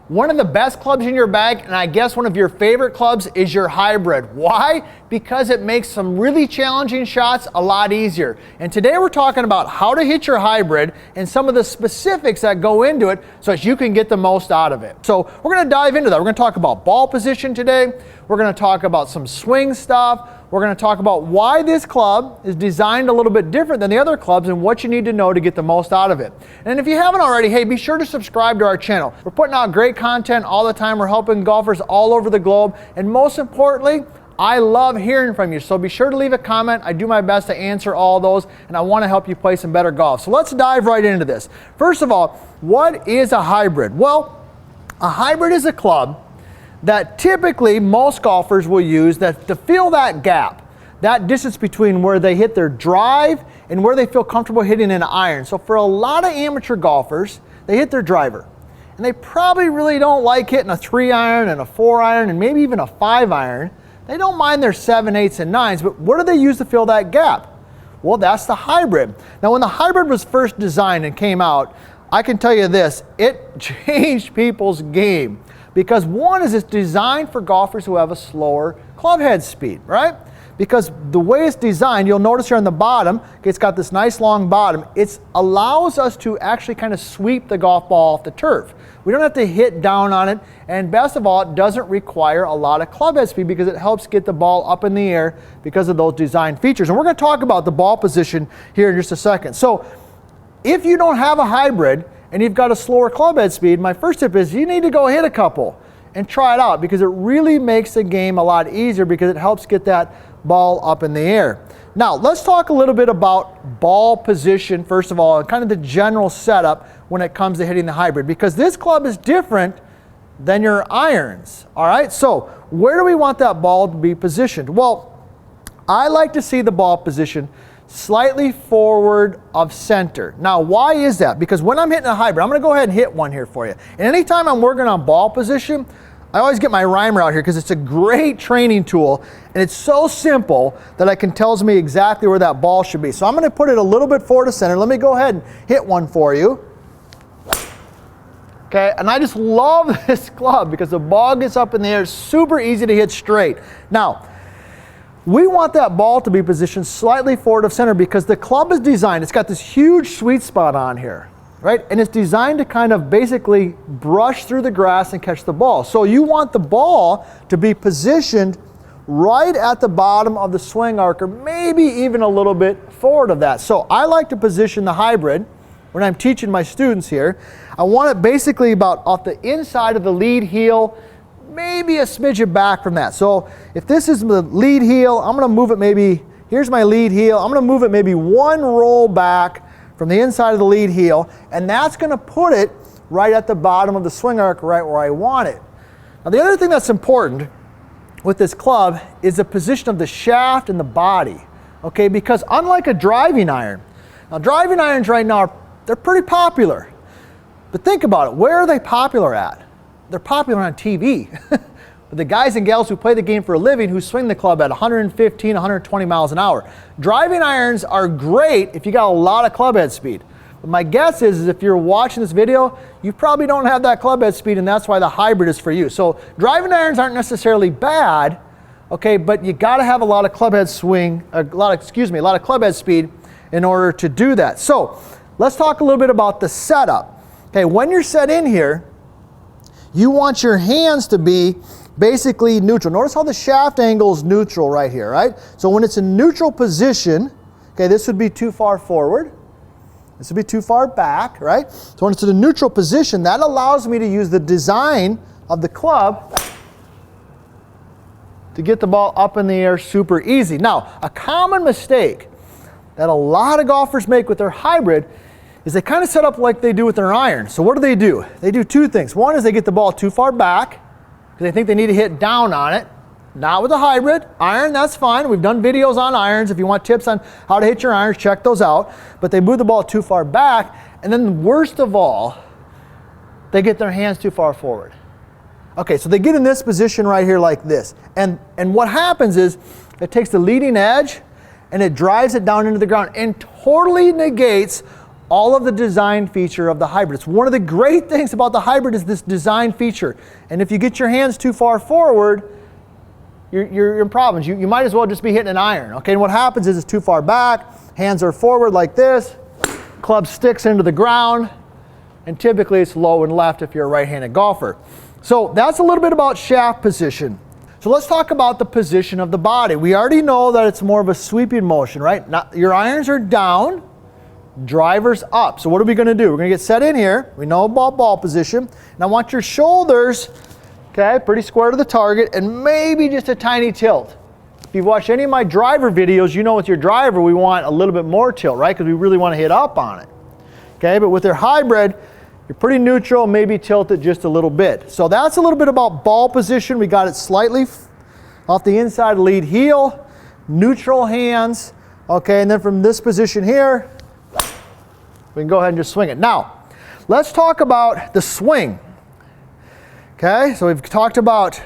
One of the best clubs in your bag, and I guess one of your favorite clubs, is your hybrid. Why? Because it makes some really challenging shots a lot easier. And today we're talking about how to hit your hybrid and some of the specifics that go into it so that you can get the most out of it. So we're going to dive into that. We're going to talk about ball position today. We're going to talk about some swing stuff. We're going to talk about why this club is designed a little bit different than the other clubs and what you need to know to get the most out of it. And if you haven't already, hey, be sure to subscribe to our channel. We're putting out great content all the time. We're helping golfers all over the globe. And most importantly, I love hearing from you. So be sure to leave a comment. I do my best to answer all those, and I want to help you play some better golf. So let's dive right into this. First of all, what is a hybrid? Well, a hybrid is a club that typically most golfers will use that to fill that gap, that distance between where they hit their drive and where they feel comfortable hitting an iron. So for a lot of amateur golfers, they hit their driver. And they probably really don't like hitting a 3-iron and a 4-iron and maybe even a 5-iron. They don't mind their 7, 8s, and 9s, but what do they use to fill that gap? Well, that's the hybrid. Now, when the hybrid was first designed and came out, I can tell you this, it changed people's game. Because one is it's designed for golfers who have a slower club head speed, right? Because the way it's designed, you'll notice here on the bottom, it's got this nice long bottom. It allows us to actually kind of sweep the golf ball off the turf. We don't have to hit down on it, and best of all, it doesn't require a lot of club head speed because it helps get the ball up in the air because of those design features. And we're going to talk about the ball position here in just a second. So if you don't have a hybrid, and you've got a slower club head speed, my first tip is you need to go hit a couple and try it out because it really makes the game a lot easier because it helps get that ball up in the air. Now, let's talk a little bit about ball position, first of all, and kind of the general setup when it comes to hitting the hybrid because this club is different than your irons, all right? So where do we want that ball to be positioned? Well, I like to see the ball position slightly forward of center. Now, why is that? Because when I'm hitting a hybrid, I'm going to go ahead and hit one here for you. And anytime I'm working on ball position, I always get my rhymer out here because it's a great training tool and it's so simple that it tells me exactly where that ball should be. So I'm going to put it a little bit forward of center. Let me go ahead and hit one for you. Okay, and I just love this club because the ball gets up in the air, super easy to hit straight. Now, we want that ball to be positioned slightly forward of center because the club is designed, it's got this huge sweet spot on here, right? And it's designed to kind of basically brush through the grass and catch the ball. So you want the ball to be positioned right at the bottom of the swing arc or maybe even a little bit forward of that. So I like to position the hybrid when I'm teaching my students here. I want it basically about off the inside of the lead heel, maybe a smidge back from that. So if this is the lead heel, I'm going to move it maybe, here's my lead heel, I'm going to move it maybe one roll back from the inside of the lead heel, and that's going to put it right at the bottom of the swing arc, right where I want it. Now the other thing that's important with this club is the position of the shaft and the body, okay, because unlike a driving iron, now driving irons right now, they're pretty popular, but think about it, where are they popular at? They're popular on TV. But the guys and gals who play the game for a living who swing the club at 115, 120 miles an hour. Driving irons are great if you got a lot of club head speed. But my guess is if you're watching this video, you probably don't have that club head speed and that's why the hybrid is for you. So driving irons aren't necessarily bad, okay, but you gotta have a lot of club head a lot of club head speed in order to do that. So let's talk a little bit about the setup. Okay, when you're set in here, you want your hands to be basically neutral. Notice how the shaft angle is neutral right here, right? So when it's in neutral position, okay, this would be too far forward. This would be too far back, right? So when it's in a neutral position, that allows me to use the design of the club to get the ball up in the air super easy. Now, a common mistake that a lot of golfers make with their hybrid is they kind of set up like they do with their iron. So what do? They do two things. One is they get the ball too far back because they think they need to hit down on it. Not with a hybrid. Iron, that's fine. We've done videos on irons. If you want tips on how to hit your irons, check those out. But they move the ball too far back, and then worst of all, they get their hands too far forward. Okay, so they get in this position right here like this. And what happens is it takes the leading edge and it drives it down into the ground and totally negates all of the design feature of the hybrid. It's one of the great things about the hybrid is this design feature. And if you get your hands too far forward, you're in problems. You might as well just be hitting an iron. Okay, and what happens is it's too far back, hands are forward like this, club sticks into the ground, and typically it's low and left if you're a right-handed golfer. So that's a little bit about shaft position. So let's talk about the position of the body. We already know that it's more of a sweeping motion, right? Now, your irons are down, driver's up. So what are we going to do? We're going to get set in here. We know about ball position. And I want your shoulders, okay, pretty square to the target, and maybe just a tiny tilt. If you've watched any of my driver videos, you know with your driver we want a little bit more tilt, right? Because we really want to hit up on it. Okay, but with their hybrid, you're pretty neutral, maybe tilt it just a little bit. So that's a little bit about ball position. We got it slightly off the inside lead heel, neutral hands, okay, and then from this position here, we can go ahead and just swing it. Now, let's talk about the swing. Okay, so we've talked about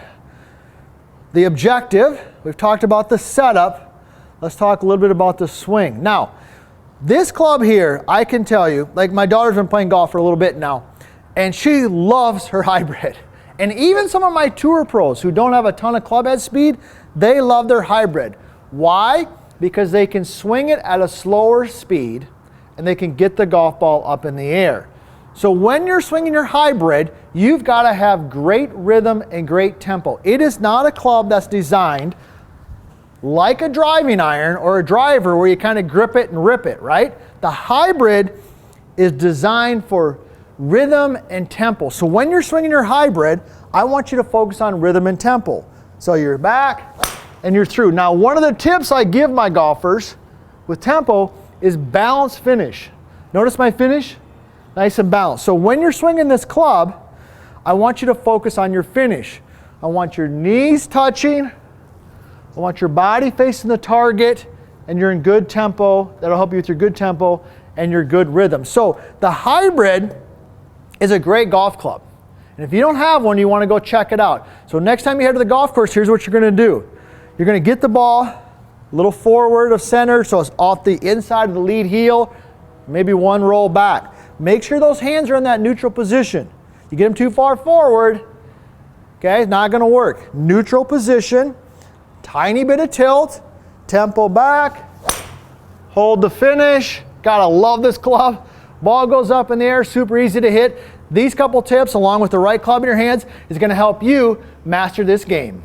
the objective, we've talked about the setup, let's talk a little bit about the swing. Now, this club here, I can tell you, like my daughter's been playing golf for a little bit now, and she loves her hybrid. And even some of my tour pros who don't have a ton of club head speed, they love their hybrid. Why? Because they can swing it at a slower speed and they can get the golf ball up in the air. So when you're swinging your hybrid, you've got to have great rhythm and great tempo. It is not a club that's designed like a driving iron or a driver where you kind of grip it and rip it, right? The hybrid is designed for rhythm and tempo. So when you're swinging your hybrid, I want you to focus on rhythm and tempo. So you're back and you're through. Now, one of the tips I give my golfers with tempo is balance finish. Notice my finish? Nice and balanced. So when you're swinging this club, I want you to focus on your finish. I want your knees touching. I want your body facing the target, and you're in good tempo. That'll help you with your good tempo and your good rhythm. So the hybrid is a great golf club. And if you don't have one, you want to go check it out. So next time you head to the golf course, here's what you're going to do. You're going to get the ball a little forward of center, so it's off the inside of the lead heel, maybe one roll back. Make sure those hands are in that neutral position. You get them too far forward, okay, it's not going to work. Neutral position. Tiny bit of tilt, tempo back, hold the finish. Gotta love this club. Ball goes up in the air, super easy to hit. These couple tips, along with the right club in your hands, is gonna help you master this game.